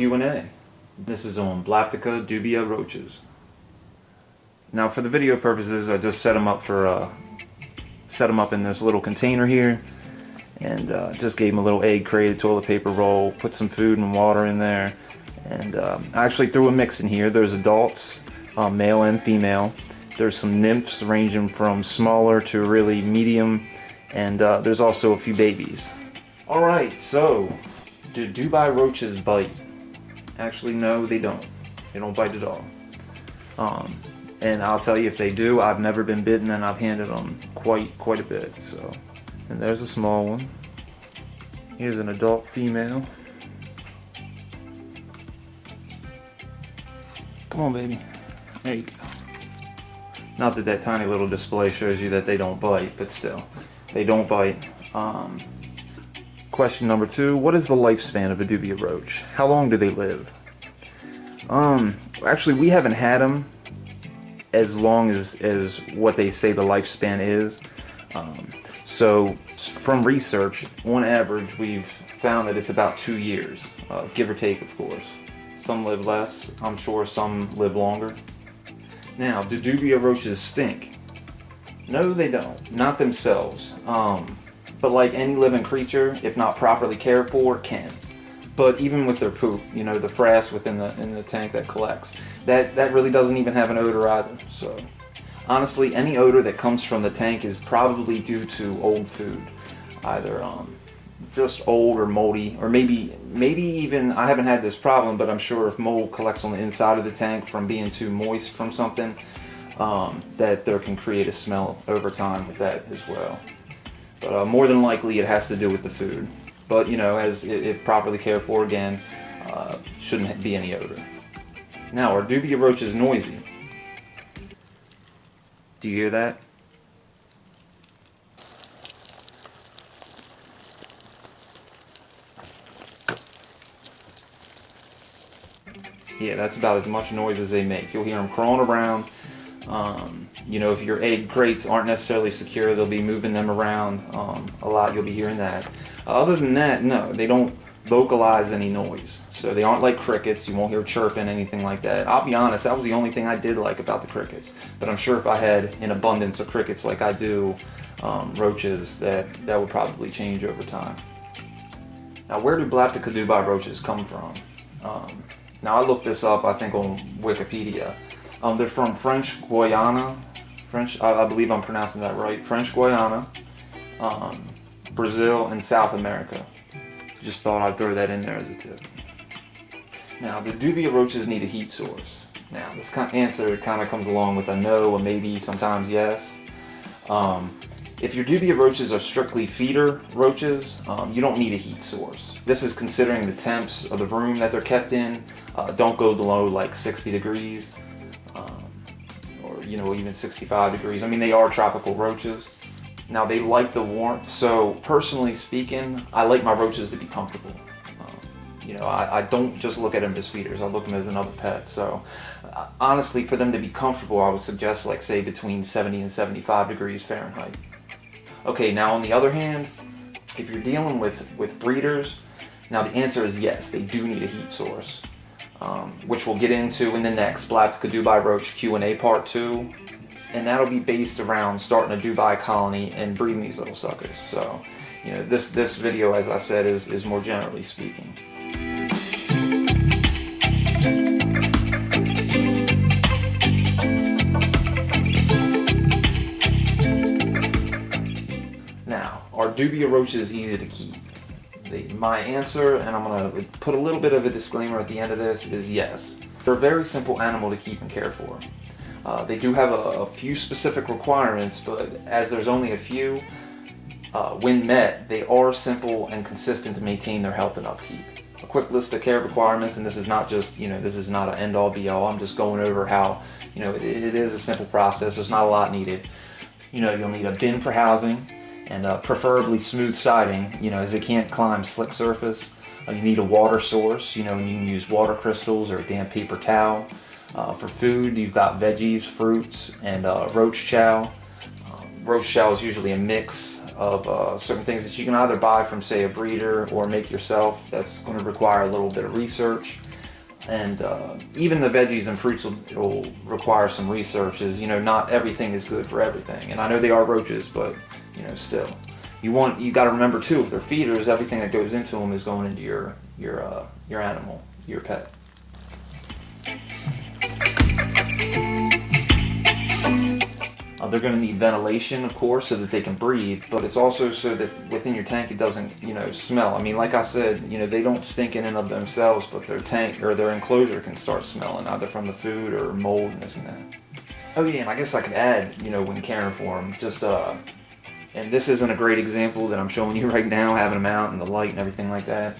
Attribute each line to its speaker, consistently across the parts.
Speaker 1: Q&A. This is on Blaptica Dubia Roaches. Now for the video purposes, I just set them up in this little container here, and just gave them a little egg crate, a toilet paper roll, put some food and water in there, and I actually threw a mix in here. There's adults, male and female. There's some nymphs ranging from smaller to really medium, and there's also a few babies. Alright, so do Dubai roaches bite? Actually, no, they don't. They don't bite at all. And I'll tell you, if they do, I've never been bitten, and I've handled them quite a bit. So, and there's a small one. Here's an adult female. Come on, baby. There you go. Not that that tiny little display shows you that they don't bite, but still, they don't bite. Question number 2, what is the lifespan of a dubia roach? How long do they live? Actually, we haven't had them as long as what they say the lifespan is. So from research, on average, we've found that it's about 2 years, give or take, of course. Some live less, I'm sure some live longer. Now, do dubia roaches stink? No, they don't. Not themselves. But like any living creature, if not properly cared for, can. But even with their poop, you know, the frass within the tank that collects, that really doesn't even have an odor either. So honestly, any odor that comes from the tank is probably due to old food, either just old or moldy, or maybe even, I haven't had this problem, but I'm sure if mold collects on the inside of the tank from being too moist from something, that there can create a smell over time with that as well. But more than likely it has to do with the food. But you know, if properly cared for, again, shouldn't be any odor. Now, are dubia roaches noisy? Do you hear that? Yeah, that's about as much noise as they make. You'll hear them crawling around. You know, if your egg crates aren't necessarily secure, they'll be moving them around a lot. You'll be hearing that. Other than that, no, they don't vocalize any noise. So they aren't like crickets. You won't hear chirping, anything like that. I'll be honest, that was the only thing I did like about the crickets. But I'm sure if I had an abundance of crickets like I do roaches, that would probably change over time. Now, where do Blaptica Dubia roaches come from? Now, I looked this up, I think, on Wikipedia. They're from French Guiana. I believe I'm pronouncing that right. French Guiana, Brazil, and South America. Just thought I'd throw that in there as a tip. Now, the dubia roaches need a heat source. Now, this answer kind of comes along with a no, a maybe, sometimes yes. If your dubia roaches are strictly feeder roaches, you don't need a heat source. This is considering the temps of the room that they're kept in. Don't go below like 60 degrees, or you know, even 65 degrees. I mean, they are tropical roaches. Now, they like the warmth, so personally speaking, I like my roaches to be comfortable. You know, I don't just look at them as feeders, I look at them as another pet. So honestly, for them to be comfortable, I would suggest, like, say, between 70 and 75 degrees Fahrenheit. Okay, now on the other hand, if you're dealing with breeders, now the answer is yes, they do need a heat source, which we'll get into in the next Blaptica Dubia Roach Q&A Part 2, and that'll be based around starting a Dubai colony and breeding these little suckers. So, you know, this video, as I said, is more generally speaking. Now, are dubia roaches easy to keep? My answer, and I'm going to put a little bit of a disclaimer at the end of this, is yes. They're a very simple animal to keep and care for. They do have a few specific requirements, but as there's only a few, when met, they are simple and consistent to maintain their health and upkeep. A quick list of care requirements, and this is not just, you know, this is not an end-all be-all. I'm just going over how, you know, it is a simple process. There's not a lot needed. You know, you'll need a bin for housing, and preferably smooth siding, you know, as they can't climb slick surface. You need a water source, you know, and you can use water crystals or a damp paper towel. For food, you've got veggies, fruits, and roach chow. Roach chow is usually a mix of certain things that you can either buy from, say, a breeder or make yourself. That's going to require a little bit of research. And even the veggies and fruits will require some research, as you know, not everything is good for everything. And I know they are roaches, but you know, still, you got to remember too, if they're feeders, everything that goes into them is going into your animal, your pet. They're going to need ventilation, of course, so that they can breathe, but it's also so that within your tank it doesn't, you know, smell. I mean, like I said, you know, they don't stink in and of themselves, but their tank or their enclosure can start smelling, either from the food or mold and this and that. Oh yeah, and I guess I could add, you know, when caring for them, just, and this isn't a great example that I'm showing you right now, having them out in the light and everything like that,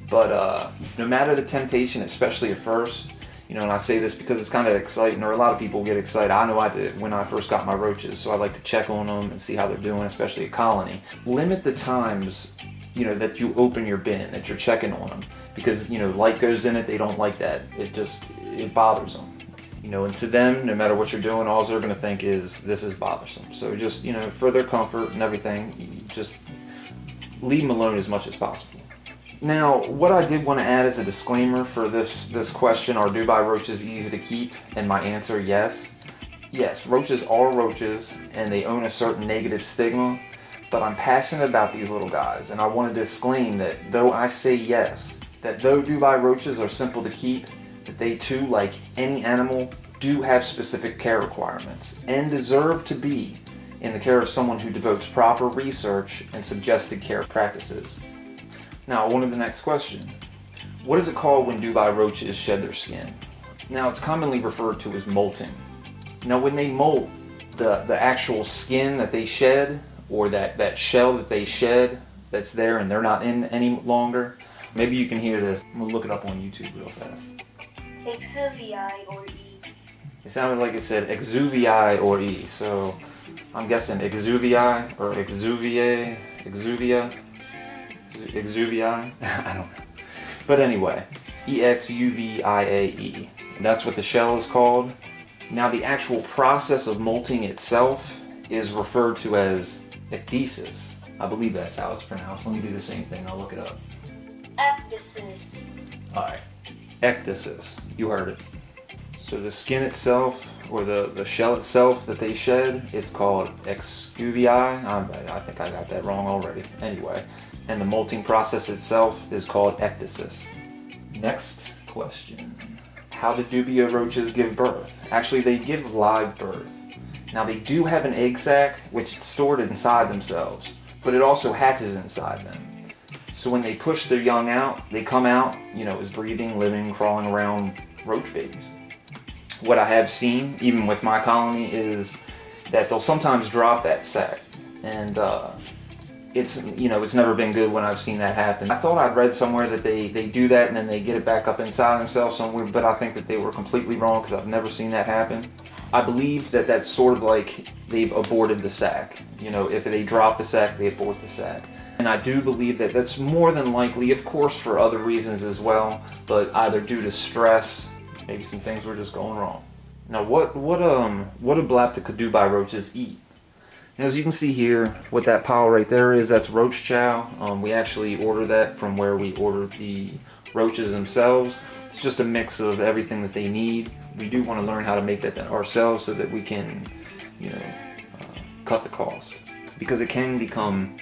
Speaker 1: but no matter the temptation, especially at first, you know, and I say this because it's kind of exciting, or a lot of people get excited. I know I did when I first got my roaches, so I like to check on them and see how they're doing, especially a colony. Limit the times, you know, that you open your bin, that you're checking on them, because, you know, light goes in it, they don't like that. It bothers them. You know, and to them, no matter what you're doing, all they're going to think is, this is bothersome. So just, you know, for their comfort and everything, you just leave them alone as much as possible. Now, what I did want to add as a disclaimer for this question, are Dubai roaches easy to keep? And my answer, yes. Yes, roaches are roaches, and they own a certain negative stigma, but I'm passionate about these little guys, and I want to disclaim that though I say yes, that though Dubai roaches are simple to keep, that they too, like any animal, do have specific care requirements, and deserve to be in the care of someone who devotes proper research and suggested care practices. Now, on to the next question. What is it called when Dubai roaches shed their skin? Now, it's commonly referred to as molting. Now, when they molt, the actual skin that they shed, or that shell that they shed that's there and they're not in any longer, maybe you can hear this. I'm going to look it up on YouTube real fast.
Speaker 2: Exuvii or E.
Speaker 1: It sounded like it said exuvii or E, so I'm guessing exuvii or exuvia. I don't know. But anyway, exuviae. That's what the shell is called. Now, the actual process of molting itself is referred to as ecdysis. I believe that's how it's pronounced. Let me do the same thing. I'll look it up.
Speaker 2: Ecdysis.
Speaker 1: Alright. Ecdysis. You heard it. So the skin itself, or the shell itself that they shed, is called exuvii. I think I got that wrong already. Anyway. And the molting process itself is called ecdysis. Next question. How do dubia roaches give birth? Actually, they give live birth. Now, they do have an egg sac, which is stored inside themselves, but it also hatches inside them. So when they push their young out, they come out, you know, as breathing, living, crawling around roach babies. What I have seen, even with my colony, is that they'll sometimes drop that sac, and it's never been good when I've seen that happen. I thought I'd read somewhere that they do that and then they get it back up inside themselves somewhere, but I think that they were completely wrong because I've never seen that happen. I believe that that's sort of like they've aborted the sac. You know, if they drop the sac, they abort the sac. And I do believe that that's more than likely, of course, for other reasons as well, but either due to stress, maybe some things were just going wrong. Now, what do Blaptica Dubia roaches eat? As you can see here, what that pile right there is, that's roach chow. We actually order that from where we order the roaches themselves. It's just a mix of everything that they need. We do want to learn how to make that ourselves so that we can, cut the cost. Because it can become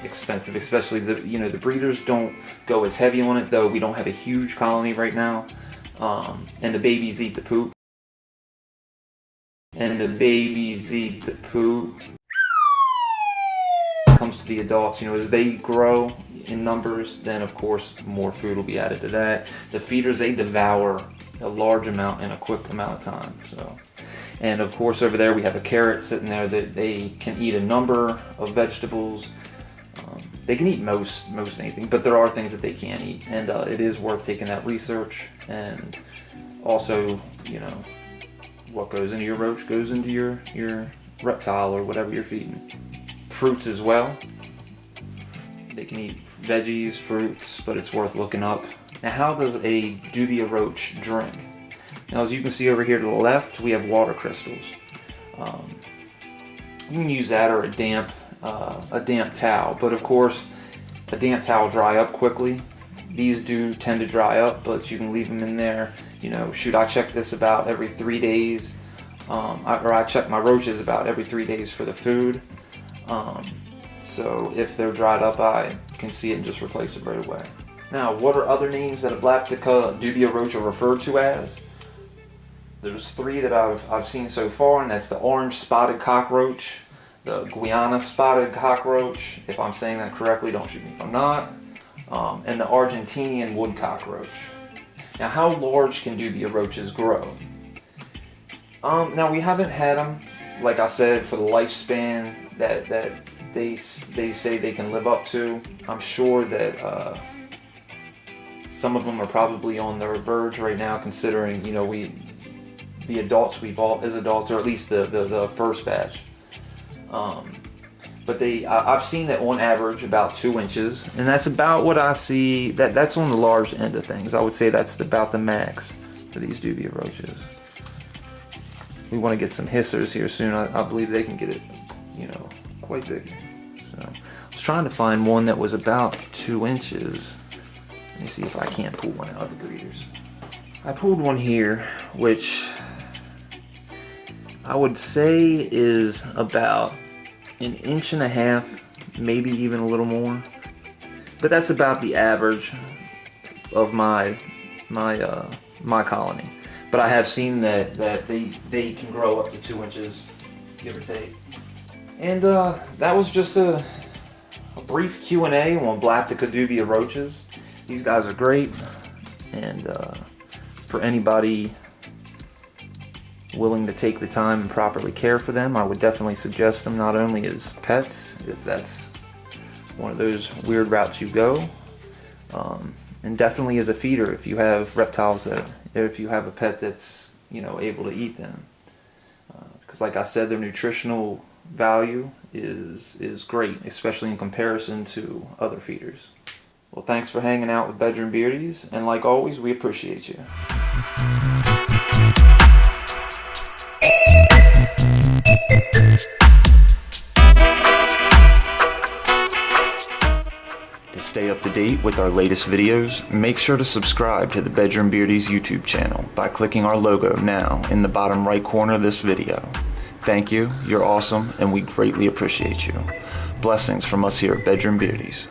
Speaker 1: expensive, especially the breeders don't go as heavy on it, though we don't have a huge colony right now. And the babies eat the poop. Comes to the adults, as they grow in numbers, then of course more food will be added to that. The feeders, they devour a large amount in a quick amount of time. So, and of course over there we have a carrot sitting there that they can eat a number of vegetables. They can eat most anything, but there are things that they can't eat, and it is worth taking that research. And also, what goes into your roach goes into your reptile or whatever you're feeding. Fruits as well. They can eat veggies, fruits, but it's worth looking up. Now, how does a dubia roach drink? Now, as you can see over here to the left, we have water crystals. You can use that or a damp a damp towel. But of course, a damp towel dry up quickly. These do tend to dry up, but you can leave them in there. You know, shoot, I check this about every 3 days. I check my roaches about every 3 days for the food. So if they're dried up, I can see it and just replace it right away. Now, what are other names that a Blaptica Dubia Roach are referred to as? There's 3 that I've seen so far, and that's the orange spotted cockroach, the Guyana spotted cockroach, if I'm saying that correctly, don't shoot me if I'm not, and the Argentinian wood cockroach. Now, how large can Dubia roaches grow? Now, we haven't had them, like I said, for the lifespan that they say they can live up to. I'm sure that some of them are probably on the verge right now, considering, you know, the adults we bought as adults, or at least the first batch. But I've seen that on average about 2 inches, and that's about what I see. That's on the large end of things. I would say that's about the max for these Dubia roaches. We want to get some hissers here soon. I believe they can get it, you know, quite big. So I was trying to find one that was about 2 inches. Let me see if I can't pull one out of the breeders. I pulled one here, which I would say is about 1.5 inches, maybe even a little more. But that's about the average of my colony. But I have seen that they can grow up to 2 inches, give or take. And that was just a brief Q&A on Blaptica Dubia roaches. These guys are great, and for anybody willing to take the time and properly care for them, I would definitely suggest them, not only as pets, if that's one of those weird routes you go, and definitely as a feeder if you have reptiles if you have a pet that's, you know, able to eat them. Because like I said, their nutritional value is great, especially in comparison to other feeders. Well, thanks for hanging out with Bedroom Beauties, and like always, we appreciate you. To stay up to date with our latest videos, make sure to subscribe to the Bedroom Beauties YouTube channel by clicking our logo now in the bottom right corner of this video. Thank you, you're awesome, and we greatly appreciate you. Blessings from us here at Bedroom Beauties.